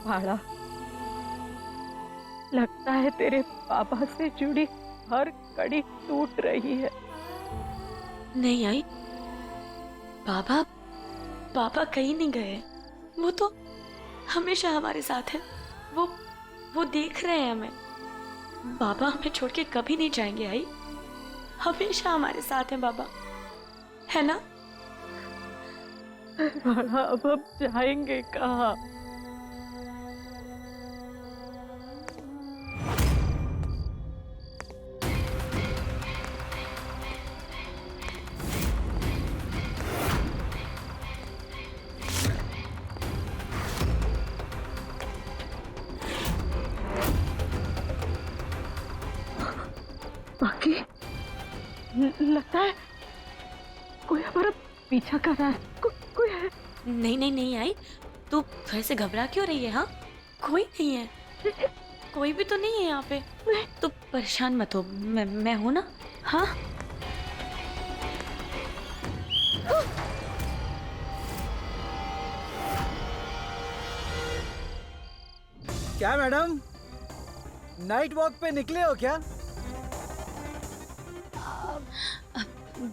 बाड़ा, लगता है तेरे पापा से जुड़ी हर कड़ी टूट रही है। नहीं आई, पापा पापा कहीं नहीं गए। वो तो हमेशा हमारे साथ है। वो देख रहे हैं हमें। बाबा हमें छोड़ के कभी नहीं जाएंगे आई। हमेशा हमारे साथ हैं बाबा, है ना? बाड़ा, अब हम जाएंगे कहाँ? बाकी लगता है कोई हमारा पीछा कर रहा है। कोई है? नहीं नहीं नहीं आई, तू फिर से घबरा क्यों रही है? हाँ, कोई नहीं है, कोई भी तो नहीं है यहाँ पे। तू परेशान मत हो, मैं हूं ना। हाँ क्या मैडम, नाइट वॉक पे निकले हो क्या?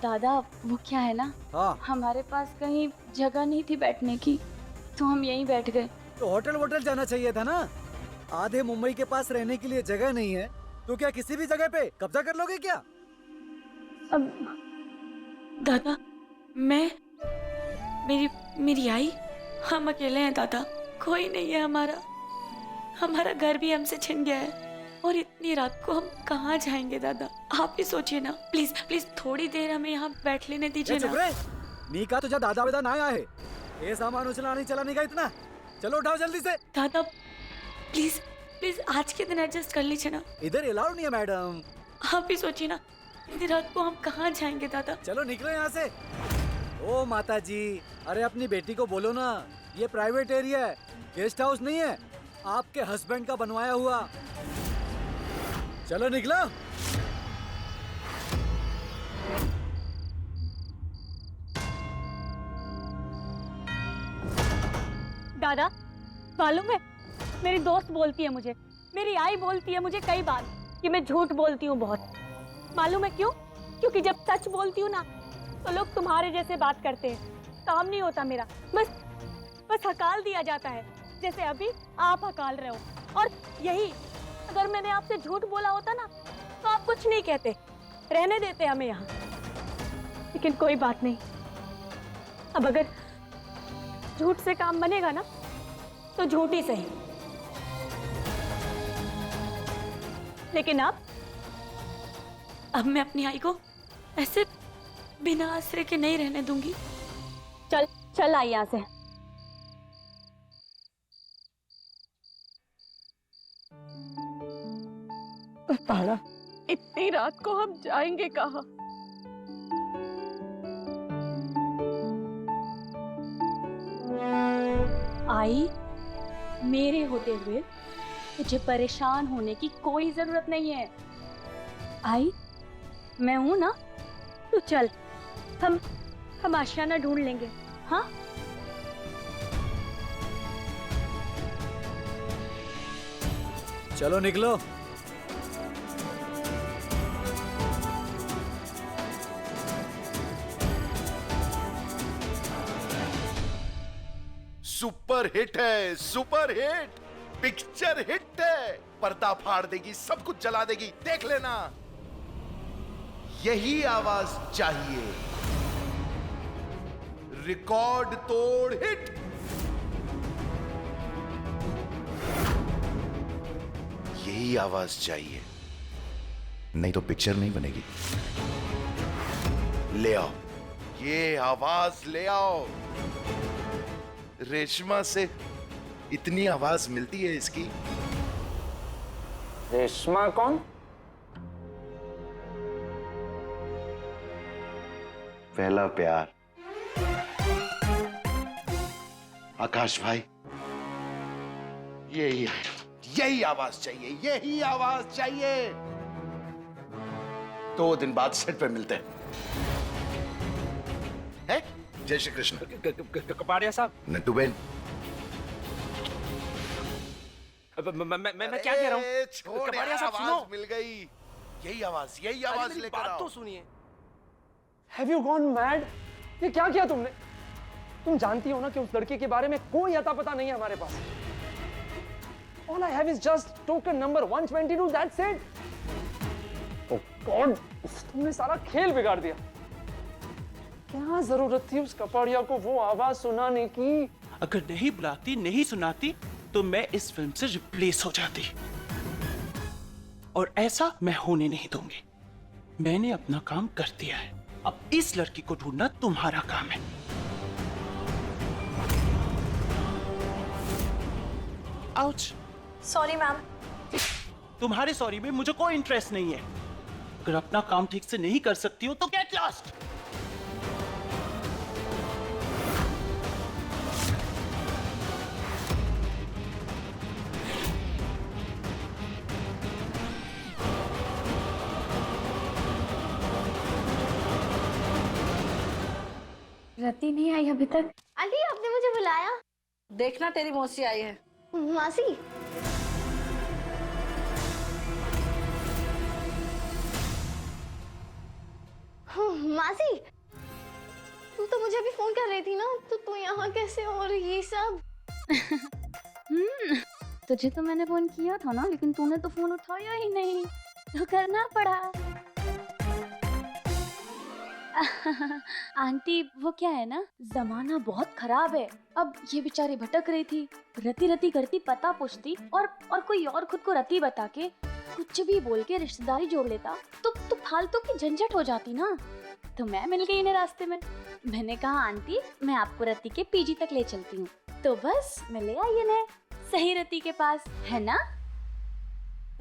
दादा वो क्या है ना, हाँ, हमारे पास कहीं जगह नहीं थी बैठने की, तो हम यहीं बैठ गए। तो होटल वोटल जाना चाहिए था ना। आधे मुंबई के पास रहने के लिए जगह नहीं है, तो क्या किसी भी जगह पे कब्जा कर लोगे क्या? अब दादा, मेरी आई, हम अकेले हैं दादा, कोई नहीं है। हमारा घर भी हमसे छिन गया है, और इतनी रात को हम कहाँ जाएंगे दादा? आप ही सोचिए ना, प्लीज प्लीज थोड़ी देर हमें यहाँ बैठ लेने दीजिए ना। मीका तुझा दादा वेदा ना आया है, ये सामान उचलाने चलाने का इतना। चलो उठाओ जल्दी से। दादा प्लीज प्लीज आज के दिन एडजस्ट कर लीजिए ना। इधर अलाउड नहीं है मैडम। आप ही सोचिए ना, इतनी रात को हम कहाँ जाएंगे दादा? चलो निकलो यहाँ से। ओ माता जी, अरे अपनी बेटी को बोलो ना, ये प्राइवेट एरिया है, गेस्ट हाउस नहीं है, आपके हस्बैंड का बनवाया हुआ। चलो निकलो। दादा, मालूम है मेरी दोस्त बोलती है मुझे, मेरी आई बोलती है मुझे कई बार कि मैं झूठ बोलती हूँ बहुत। मालूम है क्यों? क्योंकि जब सच बोलती हूँ ना, तो लोग तुम्हारे जैसे बात करते हैं। काम नहीं होता मेरा, बस हकाल दिया जाता है, जैसे अभी आप हकाल रहे हो। और यही अगर मैंने आपसे झूठ बोला होता ना, तो आप कुछ नहीं कहते, रहने देते हमें यहाँ। लेकिन कोई बात नहीं, अब अगर झूठ से काम बनेगा ना, तो झूठ ही सही। लेकिन अब मैं अपनी आई को ऐसे बिना आश्रय के नहीं रहने दूंगी। चल आई यहाँ से। बाड़ा, इतनी रात को हम जाएंगे कहाँ? आई, मेरे होते हुए तुझे परेशान होने की कोई जरूरत नहीं है। आई, मैं हूं ना, तो चल हम आशियाना ढूंढ लेंगे। हाँ, चलो निकलो। सुपर हिट है, सुपर हिट पिक्चर हिट है, पर्दा फाड़ देगी, सब कुछ जला देगी, देख लेना। यही आवाज चाहिए, रिकॉर्ड तोड़ हिट। यही आवाज चाहिए, नहीं तो पिक्चर नहीं बनेगी। ले आओ, ये आवाज ले आओ। रेशमा से इतनी आवाज मिलती है इसकी। रेशमा कौन? पहला प्यार, आकाश भाई। यही आवाज चाहिए, यही आवाज चाहिए। 2 दिन बाद सेट पे मिलते हैं। जय श्री कृष्ण। कपाड़िया साहब, नट्टू बेन, मैं क्या कह रहा हूँ? ए, छोड़ कपाड़िया यार, साहब, आवाज सुनो। मिल गई। यही आवाज मेरी लेकर बात आओ। तो सुनिए। Have you gone mad? ये क्या किया तुमने? तुम जानती हो ना कि उस लड़के के बारे में कोई अता पता नहीं है हमारे पास। All I have is just token number 122. That's it. Oh God! तुमने सारा खेल बिगाड़ दिया। क्या जरूरत थी उस कपाड़िया को वो आवाज सुनाने की? अगर नहीं बुलाती, नहीं सुनाती, तो मैं इस फिल्म से रिप्लेस हो जाती। और ऐसा मैं होने नहीं दूंगी। मैंने अपना काम कर दिया है। अब इस लड़की को ढूंढना तुम्हारा काम है। आउच। Sorry ma'am. तुम्हारे सॉरी में मुझे कोई इंटरेस्ट नहीं है। अगर अपना काम ठीक से नहीं कर सकती हो तो गेट लॉस्ट। रति नहीं आई अभी तक। आंटी आपने मुझे बुलाया? देखना तेरी मौसी आई है। मासी मासी तू तो मुझे अभी फोन कर रही थी ना, तो तू यहाँ कैसे और ये सब? तुझे तो मैंने फोन किया था ना, लेकिन तूने तो फोन उठाया ही नहीं, तो करना पड़ा। आंटी वो क्या है ना, जमाना बहुत खराब है। अब ये बेचारी भटक रही थी, रति रति करती पता पूछती और कोई और खुद को रति बता के कुछ भी बोल के रिश्तेदारी जोड़ लेता तो फालतू की झंझट हो जाती ना। तो मैं मिल गई इन्हें रास्ते में। मैंने कहा आंटी मैं आपको रति के पीजी तक ले चलती हूँ, तो बस मैं ले आई इन्हें सही रति के पास, है ना?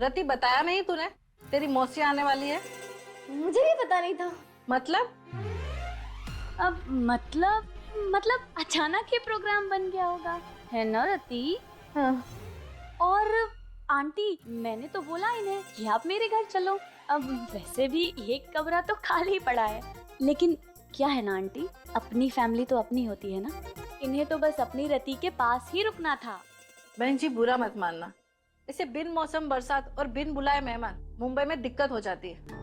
रति बताया नहीं तूने तेरी मौसी आने वाली है? मुझे भी पता नहीं था। मतलब? अब मतलब अचानक ही प्रोग्राम बन गया होगा, है ना रति? हाँ। और आंटी मैंने तो बोला इन्हें कि आप मेरे घर चलो। अब वैसे भी एक कमरा तो खाली पड़ा है, लेकिन क्या है ना आंटी, अपनी फैमिली तो अपनी होती है ना। इन्हें तो बस अपनी रति के पास ही रुकना था। बहन जी बुरा मत मानना, इसे बिन मौसम बरसात और बिन बुलाए मेहमान मुंबई में दिक्कत हो जाती है।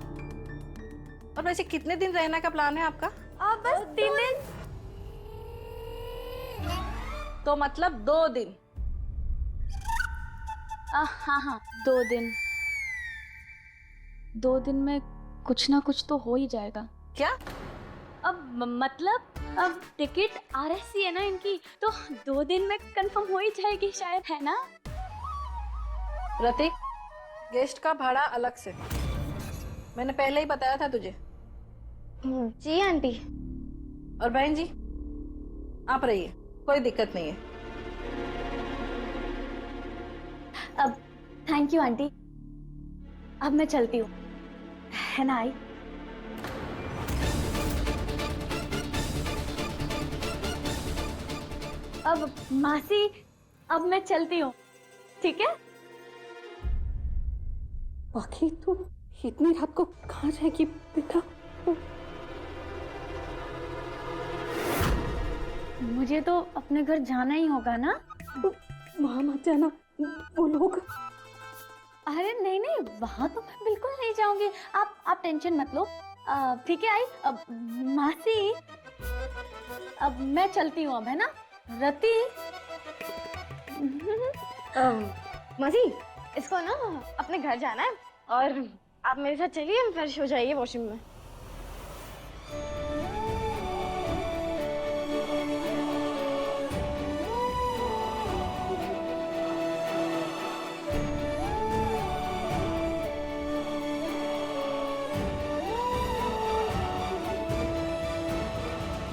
और वैसे कितने दिन रहने का प्लान है आपका? आप बस 3 दिन। तो मतलब 2 दिन। हाँ 2 दिन। 2 दिन में कुछ ना कुछ तो हो ही जाएगा। क्या? अब मतलब अब टिकट RSC है ना इनकी, तो 2 दिन में कंफर्म हो ही जाएगी शायद, है ना? रति गेस्ट का भाड़ा अलग से, मैंने पहले ही बताया था तुझे। जी आंटी। और बहन जी आप रहिए, कोई दिक्कत नहीं है। अब थैंक यू आंटी, अब मैं चलती हूँ, है ना आई? अब मासी अब मैं चलती हूँ, ठीक है? बाकी तू इतनी रात को कहाँ जाएगी बेटा? मुझे तो अपने घर जाना ही होगा ना। वहाँ मत जाना, वो लोग। अरे नहीं वहाँ तो मैं बिल्कुल नहीं जाऊंगी, आप टेंशन मत लो। ठीक है आई। अब मासी अब मैं चलती हूँ, अब है ना? रति मासी इसको ना अपने घर जाना है, और आप मेरे साथ चलिए, हम फ्रेश हो जाइए वॉशरूम में।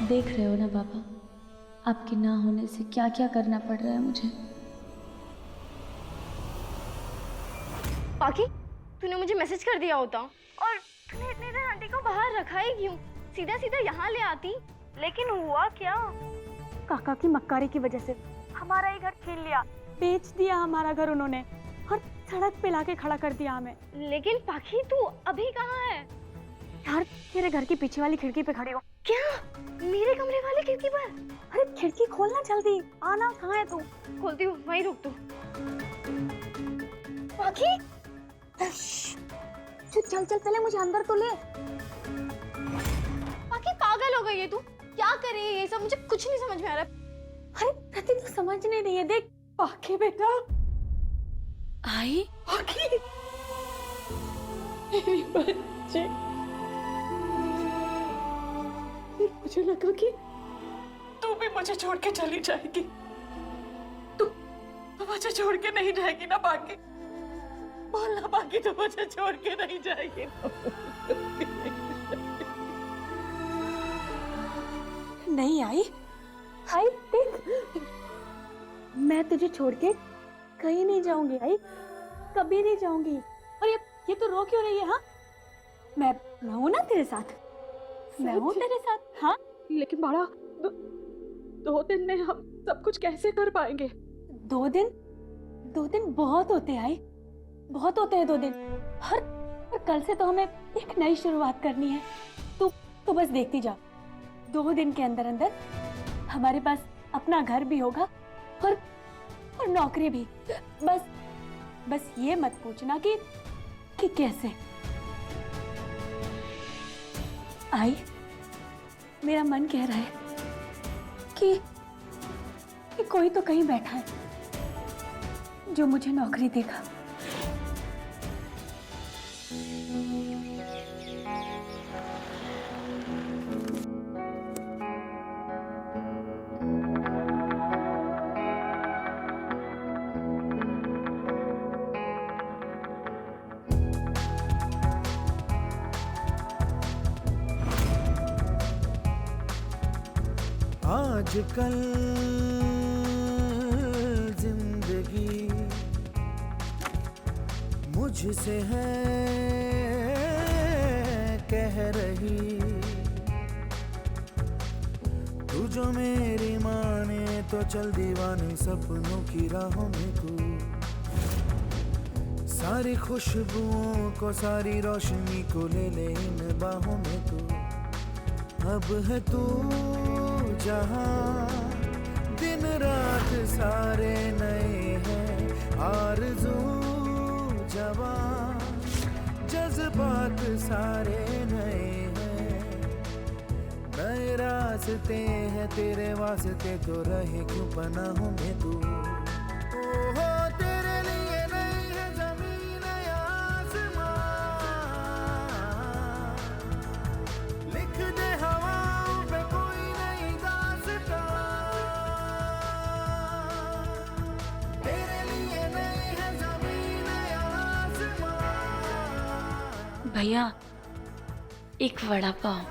देख रहे हो ना पापा, आपके ना होने से क्या क्या करना पड़ रहा है मुझे। बाकी तूने मुझे मैसेज कर दिया होता, और तूने इतने देर आंटी को बाहर रखा ही क्यों? सीधा सीधा यहाँ ले आती। लेकिन हुआ क्या? काका की मक्कारी की वजह से हमारा ही घर छीन लिया, बेच दिया हमारा घर उन्होंने, और सड़क पे लाके खड़ा कर दिया हमें। लेकिन पाखी तू अभी कहाँ है? यार तेरे घर की पीछे वाली खिड़की पे खड़ी हो। क्या? मेरे कमरे वाली खिड़की पर? अरे खिड़की खोलना जल्दी, आना, कहाँ है तू? खोलती हूँ, वहीं रुक तू। पाखी चल चल पहले मुझे अंदर तो ले। पाखी पागल हो गई है तू, क्या कर रही है ये सब, मुझे कुछ नहीं समझ में आ रहा। अरे रति तू समझ नहीं रही है, देख पाखी बेटा, आई पाखी मेरी बच्ची। मुझे लगा कि तू भी मुझे छोड़ के चली जाएगी। तू मुझे छोड़ के नहीं जाएगी ना पाखी? बोलना पाखी, तू मुझे छोड़ के नहीं जाएगी ना? नहीं आई, आई देख मैं तुझे छोड़ के कहीं नहीं जाऊंगी आई, कभी नहीं जाऊंगी। और ये तू रो क्यों रही है? हाँ, मैं हूं ना तेरे साथ, मैं हूं तेरे साथ। हाँ, लेकिन बाड़ा दो दिन में हम सब कुछ कैसे कर पाएंगे? 2 दिन बहुत होते आई, बहुत होते हैं 2 दिन। हर कल से तो हमें एक नई शुरुआत करनी है। तू बस देखती जा, 2 दिन के अंदर अंदर हमारे पास अपना घर भी होगा और नौकरी भी। बस ये मत पूछना कि कैसे। आई मेरा मन कह रहा है कि कोई तो कहीं बैठा है जो मुझे नौकरी देगा। आजकल जिंदगी मुझसे है कह रही, तू जो मेरी माने तो चल दीवानी सपनों की राहों में तू। सारी खुशबुओं को सारी रोशनी को ले ले इन बाहों में तू। अब है तू जहां दिन रात सारे नए हैं, आरज़ू जवां जज्बात सारे नए हैं। नए रास्ते हैं तेरे वास्ते तो रहे क्यों पनाहों में तू। ओहो तेरे लिए नहीं है ज़मीन या आसमां, लिख दे हवाओं पे कोई नई दास्तां। तेरे लिए नहीं है ज़मीन या आसमां। भैया एक वड़ा पाव।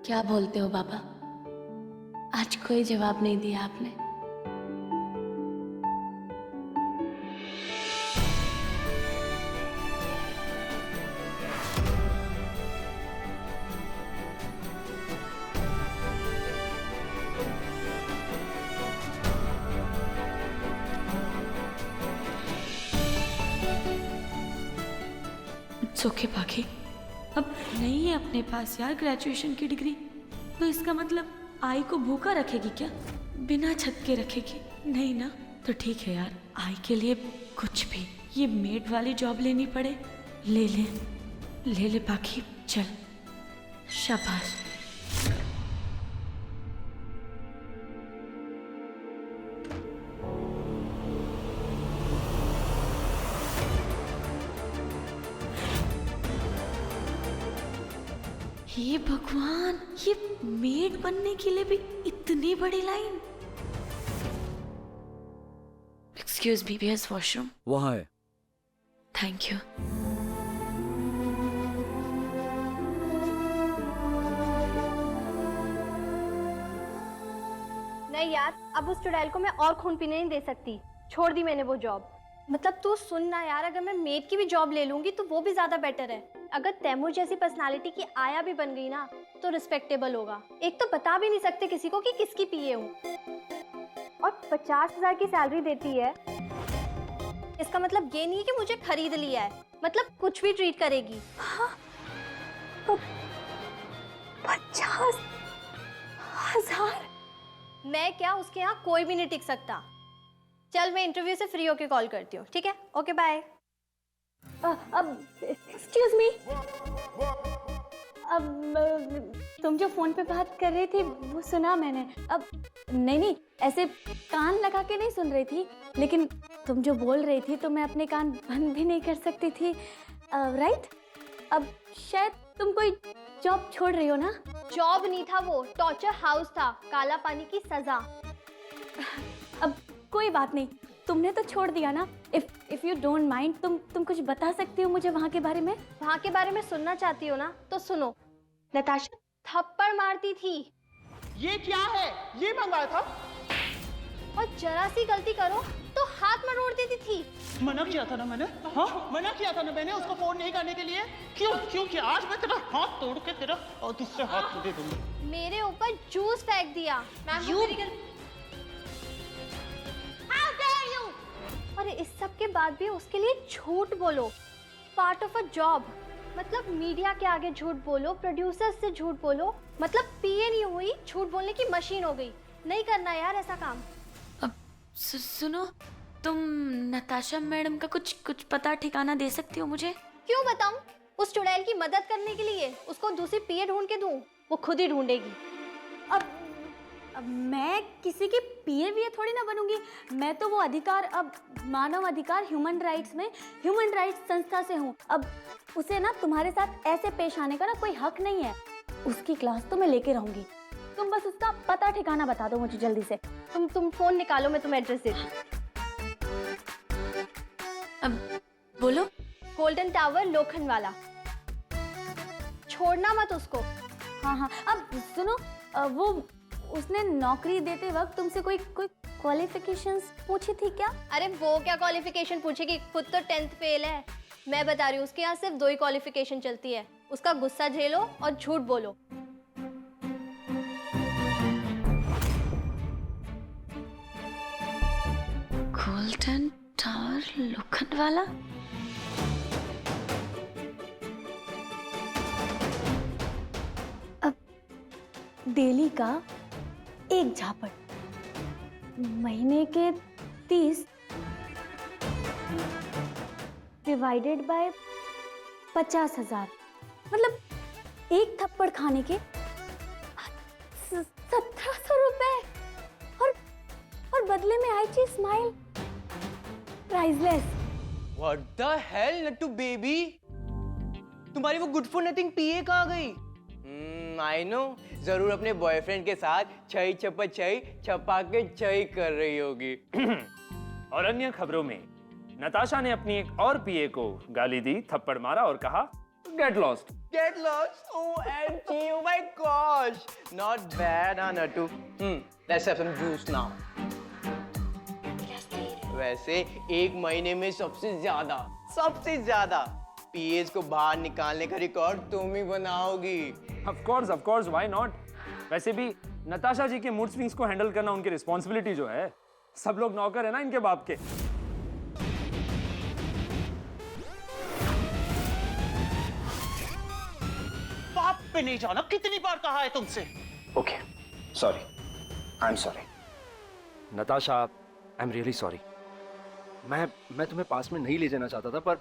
क्या बोलते हो बाबा? आज कोई जवाब नहीं दिया आपने। इट्स ओके पाखी, अब नहीं है अपने पास यार ग्रेजुएशन की डिग्री, तो इसका मतलब आई को भूखा रखेगी क्या? बिना छत के रखेगी? नहीं ना, तो ठीक है यार, आई के लिए कुछ भी, ये मेड वाली जॉब लेनी पड़े ले ले पाखी, चल शाबाश। ये भगवान, ये मेड बनने के लिए भी इतनी बड़ी line. Excuse me, where is washroom? वहाँ है। Thank you. नहीं यार, अब उस चुड़ैल को मैं और खून पीने नहीं दे सकती, छोड़ दी मैंने वो जॉब। मतलब तू सुन ना यार, अगर मैं मेड की भी जॉब ले लूंगी तो वो भी ज्यादा बेटर है। अगर तैमूर जैसी पर्सनालिटी की आया भी बन गई ना तो रिस्पेक्टेबल होगा। एक तो बता भी नहीं सकते किसी को कि किसकी पीए हूँ। और 50,000 की सैलरी देती है, इसका मतलब ये नहीं है कि मुझे खरीद लिया है, मतलब कुछ भी ट्रीट करेगी। हाँ, तो 50,000? मैं क्या, उसके यहाँ कोई भी नहीं टिक सकता। चल मैं इंटरव्यू से फ्री होके कॉल करती हूँ, ठीक है? Okay bye. अब एक्सक्यूज मी, अब तुम जो फोन पे बात कर रही थी वो सुना मैंने। अब नहीं, ऐसे कान लगा के नहीं सुन रही थी, लेकिन तुम जो बोल रही थी तो मैं अपने कान बंद भी नहीं कर सकती थी, राइट? अब शायद तुम कोई जॉब छोड़ रही हो ना? जॉब नहीं था वो, टॉर्चर हाउस था, काला पानी की सजा। अब कोई बात नहीं, तुमने तो छोड़ दिया ना। इफ यू डोंट माइंड, तुम कुछ बता सकती हो मुझे वहाँ के बारे में? वहाँ के बारे में सुनना चाहती हो ना, तो सुनो। नताशा थप्पड़ मारती थी। ये क्या है? ये मंगाया था? और जरा सी गलती करो तो हाथ मरोड़ देती थी। मना किया था ना मैंने, हाँ मना किया था ना मैंने उसको फोन नहीं करने के लिए। क्यों कि आज मैं तेरा हाथ तोड़ के तेरा और दूसरे हाथ दे दूंगा। मेरे ऊपर जूस फेंक दिया। और इस सब के बाद भी उसके लिए झूठ बोलो, पार्ट ऑफ अ जॉब। मतलब मीडिया के आगे झूठ बोलो, प्रोड्यूसर्स से झूठ बोलो, मतलब पीए नहीं हुई, झूठ बोलने की मशीन हो गई। नहीं करना यार ऐसा काम। अब सुनो, तुम नताशा मैडम का कुछ पता ठिकाना दे सकती हो मुझे? क्यों बताऊं? उस चुड़ैल की मदद करने के लिए उसको दूसरी पीए ढूंढ के दूं? वो खुद ही ढूंढेगी। अब मैं किसी की पीए भी थोड़ी ना बनूंगी। मैं तो वो अधिकार, अब मानव अधिकार ह्यूमन राइट्स में ह्यूमन राइट्स संस्था से हूँ। अब उसे ना तुम्हारे साथ ऐसे पेश आने का ना कोई हक नहीं है। उसकी क्लास तो मैं लेके रहूंगी। तुम बस उसका पता ठिकाना बता दो मुझे जल्दी से। तुम फोन निकालो, मैं तुम्हें एड्रेस देती हूँ। अब बोलो। Golden tower, Lokhandwala. छोड़ना मत उसको। हाँ, अब सुनो, वो उसने नौकरी देते वक्त तुमसे कोई क्वालिफिकेशंस पूछी थी क्या? अरे वो क्या क्वालिफिकेशन पूछेगी, खुद तो 10th फेल है। मैं बता रही हूँ, उसके यहाँ सिर्फ 2 ही क्वालिफिकेशन चलती है। उसका गुस्सा झेलो और झूठ बोलो। Golden tower, Lokhandwala. अब डेली का 1 झापड़, महीने के 30 डिवाइडेड बाय 50,000, मतलब 1 थप्पड़ खाने के 1700 रुपए। और बदले में आई थी smile, priceless. What the hell, Nattu baby? तुम्हारी वो गुड फॉर नथिंग पीए कहाँ गई? I know, जरूर अपने बॉयफ्रेंड के साथ छई छपा छई छपा के छई कर रही होगी। और अन्य खबरों में नताशा ने अपनी एक और पीए को गाली दी, थप्पड़ मारा और कहा get lost. Get lost? OMG, oh my gosh, not bad, huh, Nattu? Let's have some juice now. वैसे 1 महीने में सबसे ज्यादा पीएस को बाहर निकालने का रिकॉर्ड तुम ही बनाओगी। Of course, why not? वैसे भी नताशा जी के मूड स्विंग्स को हैंडल करना उनकी रिस्पॉन्सिबिलिटी जो है। सब लोग नौकर है ना इनके बाप के। बाप पे नहीं जाना, कितनी बार कहा है तुमसे? Okay, sorry, I am sorry Natasha, I am really sorry. मैं तुम्हें पास में नहीं ले जाना चाहता था, पर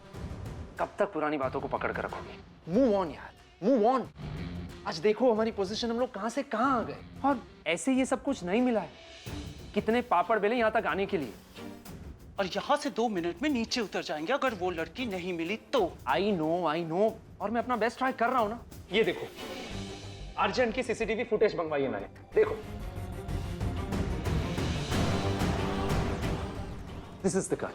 कब तक पुरानी बातों को पकड़ कर रखोगे? मूव ऑन यार, मूव ऑन। आज देखो हमारी पोजीशन, हम लोग कहां से कहां आ गए। और ऐसे ये सब कुछ नहीं मिला है। कितने पापड़ बेले यहां तक आने के लिए। और यहाँ से 2 मिनट में नीचे उतर जाएंगे अगर वो लड़की नहीं मिली तो। आई नो, और मैं अपना बेस्ट ट्राई कर रहा हूं ना। ये देखो, अर्जेंट की सीसीटीवी फुटेज मंगवाई है मैंने, देखो। This is the girl.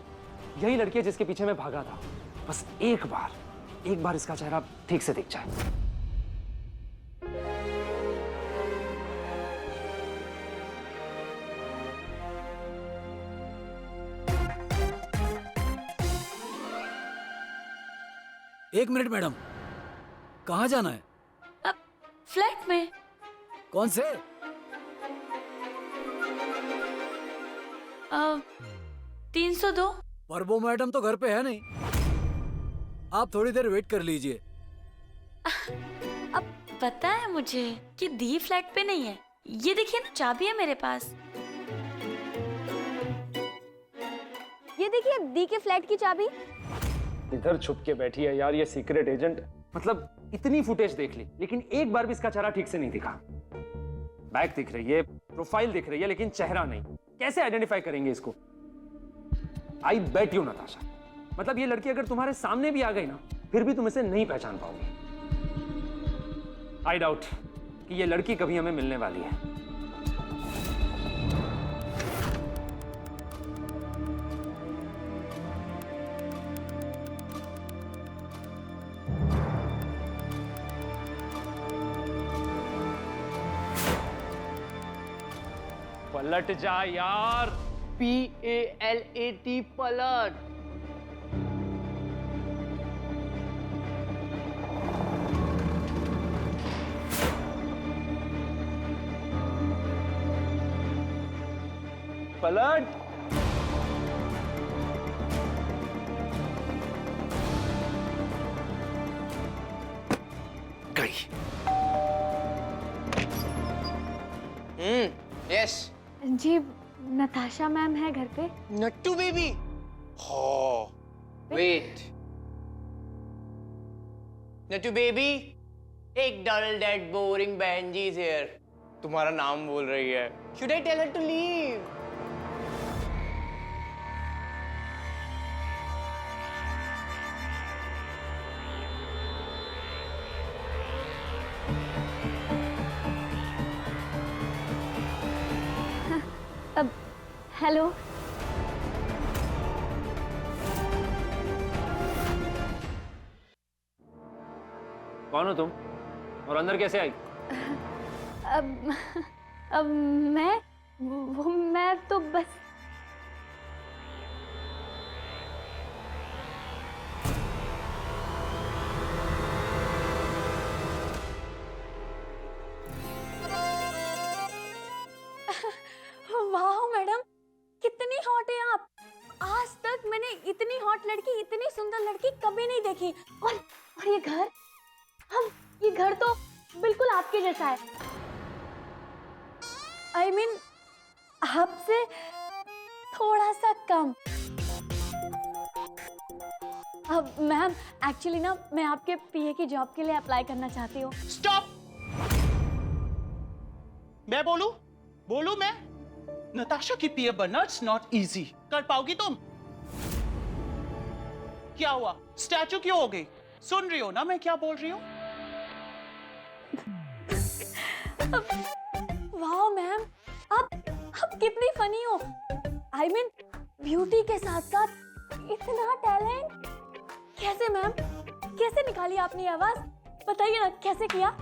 यही लड़की है जिसके पीछे मैं भागा था। बस एक बार इसका चेहरा ठीक से दिख जाए। एक मिनट मैडम, कहाँ जाना है? अब फ्लैट में। कौन से? 302। पर वो मैडम तो घर पे है नहीं, आप थोड़ी देर वेट कर लीजिए। अब पता है मुझे कि दी फ्लैट पे नहीं है। ये देखिए ना, चाबी है मेरे पास। ये देखिए दी के फ्लैट की चाबी। इधर छुप के बैठी है यार ये सीक्रेट एजेंट। मतलब इतनी फुटेज देख ली लेकिन एक बार भी इसका चेहरा ठीक से नहीं दिखा। बैक दिख रही है, प्रोफाइल दिख रही है, लेकिन चेहरा नहीं। कैसे आइडेंटिफाई करेंगे इसको? आई बेट यू नताशा, मतलब ये लड़की अगर तुम्हारे सामने भी आ गई ना, फिर भी तुम इसे नहीं पहचान पाओगे। आई डाउट कि ये लड़की कभी हमें मिलने वाली है। पलट जा यार। PALAT पलट। पलट। गई। यस। जी नताशा मैम है घर पे? नट्टू बेबी। हाँ। वेट। नट्टू बेबी, एक डल डेड बोरिंग बहन जी इज हियर। तुम्हारा नाम बोल रही है। Should I tell her to leave? अब हेलो। कौन हो तुम और अंदर कैसे आई? अब मैं तो बस वाह मैडम, कितनी हॉट है आप। आज तक मैंने इतनी हॉट लड़की, इतनी सुंदर लड़की कभी नहीं देखी। और ये घर, ये घर तो बिल्कुल आपके जैसा है। I mean, आपसे थोड़ा सा कम। अब मैम एक्चुअली ना मैं आपके पीए की जॉब के लिए अप्लाई करना चाहती हूँ। स्टॉप। मैं बोलूं मैं? नताशा की पीए बनना इट्स नॉट इजी। कर पाओगी तुम? क्या हुआ? स्टैचू क्यों हो गई? सुन रही हो ना मैं क्या बोल रही हूँ? वाह मैम, आप कितनी फनी हो। I mean, ब्यूटी के साथ साथ इतना टैलेंट। कैसे मैम, कैसे निकाली आपने आवाज? बताइए ना कैसे किया?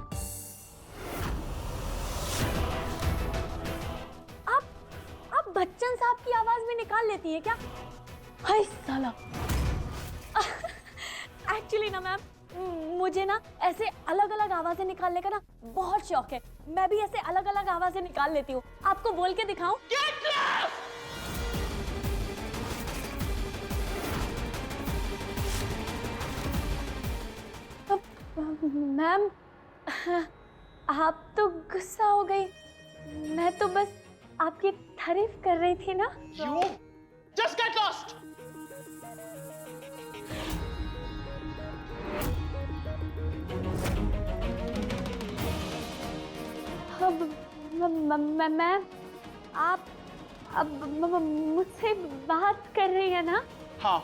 आप बच्चन साहब की आवाज में निकाल लेती है क्या? हाय साला। एक्चुअली ना मैम, मुझे ना ऐसे अलग अलग आवाजें निकालने का ना बहुत शौक है। मैं भी ऐसे अलग अलग आवाजें निकाल लेती हूँ। आपको बोल के दिखाऊं? मैम आप तो गुस्सा हो गई। मैं तो बस आपकी तारीफ कर रही थी ना। You just get lost. Ma'am आप अब मुझसे बात कर रही है ना? हाँ,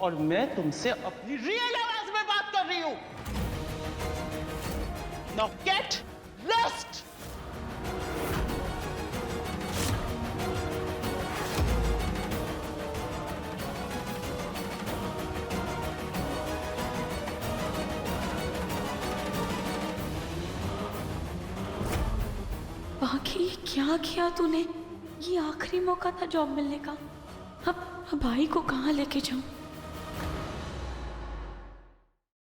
और मैं तुमसे अपनी रियल आवाज में बात कर रही हूँ। Now get lost. बाकी क्या किया तूने? ये आखिरी मौका था जॉब मिलने का। अब भाई को कहाँ लेके जाऊं?